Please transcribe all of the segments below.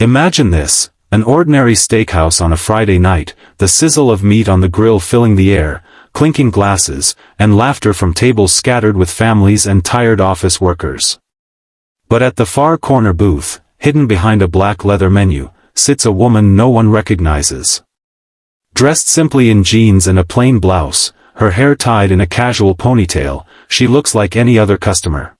Imagine this, an ordinary steakhouse on a Friday night, the sizzle of meat on the grill filling the air, clinking glasses, and laughter from tables scattered with families and tired office workers. But at the far corner booth, hidden behind a black leather menu, sits a woman no one recognizes. Dressed simply in jeans and a plain blouse, her hair tied in a casual ponytail, she looks like any other customer.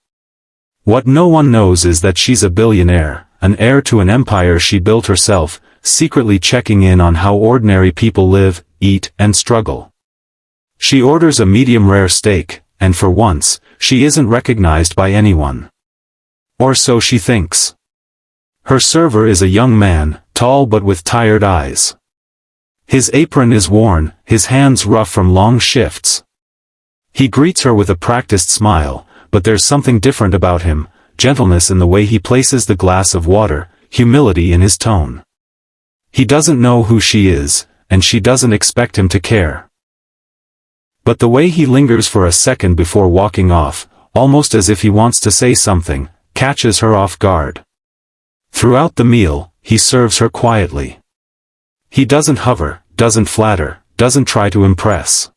What no one knows is that she's a billionaire, an heir to an empire she built herself, secretly checking in on how ordinary people live, eat, and struggle. She orders a medium-rare steak, and for once, she isn't recognized by anyone. Or so she thinks. Her server is a young man, tall but with tired eyes. His apron is worn, his hands rough from long shifts. He greets her with a practiced smile, but there's something different about him, gentleness in the way he places the glass of water, humility in his tone. He doesn't know who she is, and she doesn't expect him to care. But the way he lingers for a second before walking off, almost as if he wants to say something, catches her off guard. Throughout the meal, he serves her quietly. He doesn't hover, doesn't flatter, doesn't try to impress.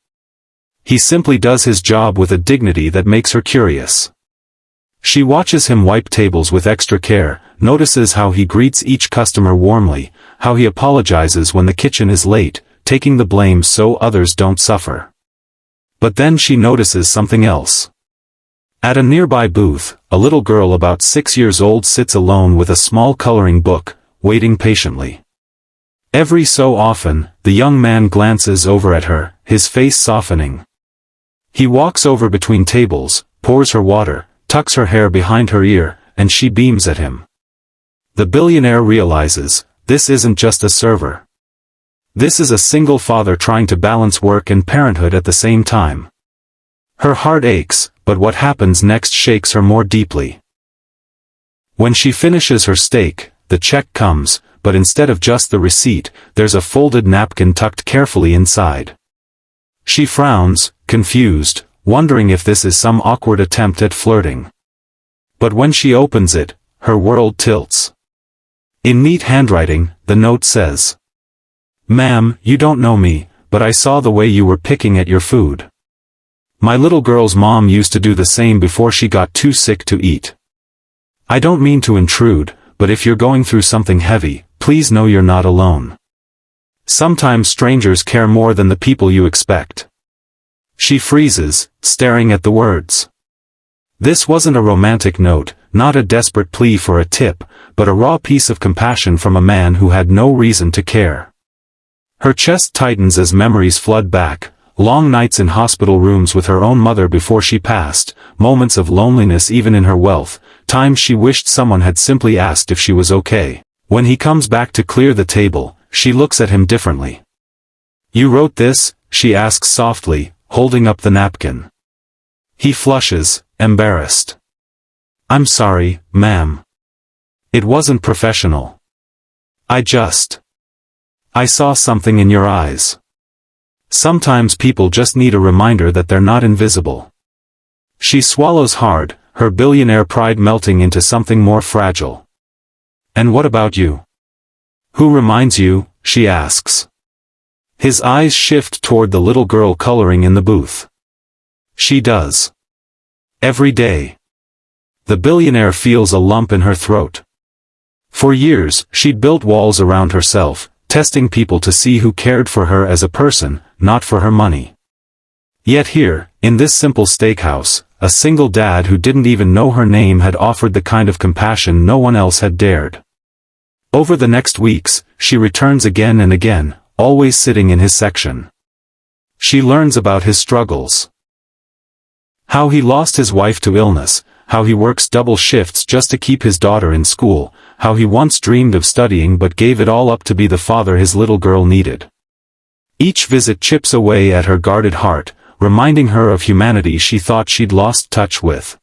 He simply does his job with a dignity that makes her curious. She watches him wipe tables with extra care, notices how he greets each customer warmly, how he apologizes when the kitchen is late, taking the blame so others don't suffer. But then she notices something else. At a nearby booth, a little girl about 6 years old sits alone with a small coloring book, waiting patiently. Every so often, the young man glances over at her, his face softening. He walks over between tables, pours her water, tucks her hair behind her ear, and she beams at him. The billionaire realizes, this isn't just a server. This is a single father trying to balance work and parenthood at the same time. Her heart aches, but what happens next shakes her more deeply. When she finishes her steak, the check comes, but instead of just the receipt, there's a folded napkin tucked carefully inside. She frowns, confused, wondering if this is some awkward attempt at flirting. But when she opens it, her world tilts. In neat handwriting, the note says, "Ma'am, you don't know me, but I saw the way you were picking at your food. My little girl's mom used to do the same before she got too sick to eat. I don't mean to intrude, but if you're going through something heavy, please know you're not alone. Sometimes strangers care more than the people you expect." She freezes, staring at the words. This wasn't a romantic note, not a desperate plea for a tip, but a raw piece of compassion from a man who had no reason to care. Her chest tightens as memories flood back, long nights in hospital rooms with her own mother before she passed, moments of loneliness even in her wealth, times she wished someone had simply asked if she was okay. When he comes back to clear the table, she looks at him differently. "You wrote this?" she asks softly, holding up the napkin. He flushes, embarrassed. "I'm sorry, ma'am. It wasn't professional. I saw something in your eyes. Sometimes people just need a reminder that they're not invisible." She swallows hard, her billionaire pride melting into something more fragile. "And what about you? Who reminds you?" she asks. His eyes shift toward the little girl coloring in the booth. She does. Every day. The billionaire feels a lump in her throat. For years, she'd built walls around herself, testing people to see who cared for her as a person, not for her money. Yet here, in this simple steakhouse, a single dad who didn't even know her name had offered the kind of compassion no one else had dared. Over the next weeks, she returns again and again, always sitting in his section. She learns about his struggles. How he lost his wife to illness, how he works double shifts just to keep his daughter in school, how he once dreamed of studying but gave it all up to be the father his little girl needed. Each visit chips away at her guarded heart, reminding her of humanity she thought she'd lost touch with.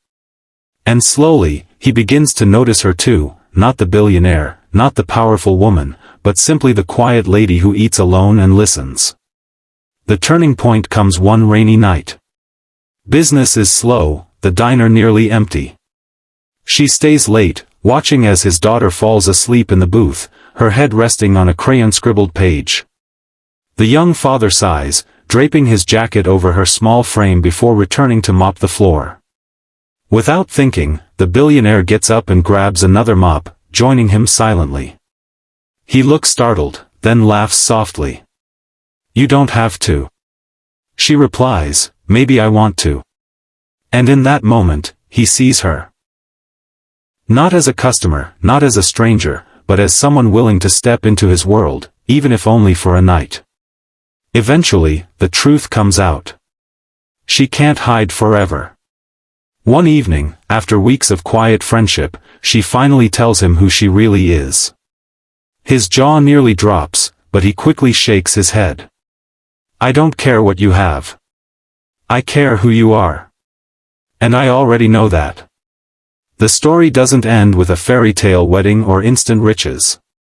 And slowly, he begins to notice her too, not the billionaire, not the powerful woman, but simply the quiet lady who eats alone and listens. The turning point comes one rainy night. Business is slow, the diner nearly empty. She stays late, watching as his daughter falls asleep in the booth, her head resting on a crayon-scribbled page. The young father sighs, draping his jacket over her small frame before returning to mop the floor. Without thinking, the billionaire gets up and grabs another mop, joining him silently. He looks startled, then laughs softly. "You don't have to." She replies, "Maybe I want to." And in that moment, he sees her. Not as a customer, not as a stranger, but as someone willing to step into his world, even if only for a night. Eventually, the truth comes out. She can't hide forever. One evening, after weeks of quiet friendship, she finally tells him who she really is. His jaw nearly drops, but he quickly shakes his head. "I don't care what you have. I care who you are. And I already know that." The story doesn't end with a fairy tale wedding or instant riches.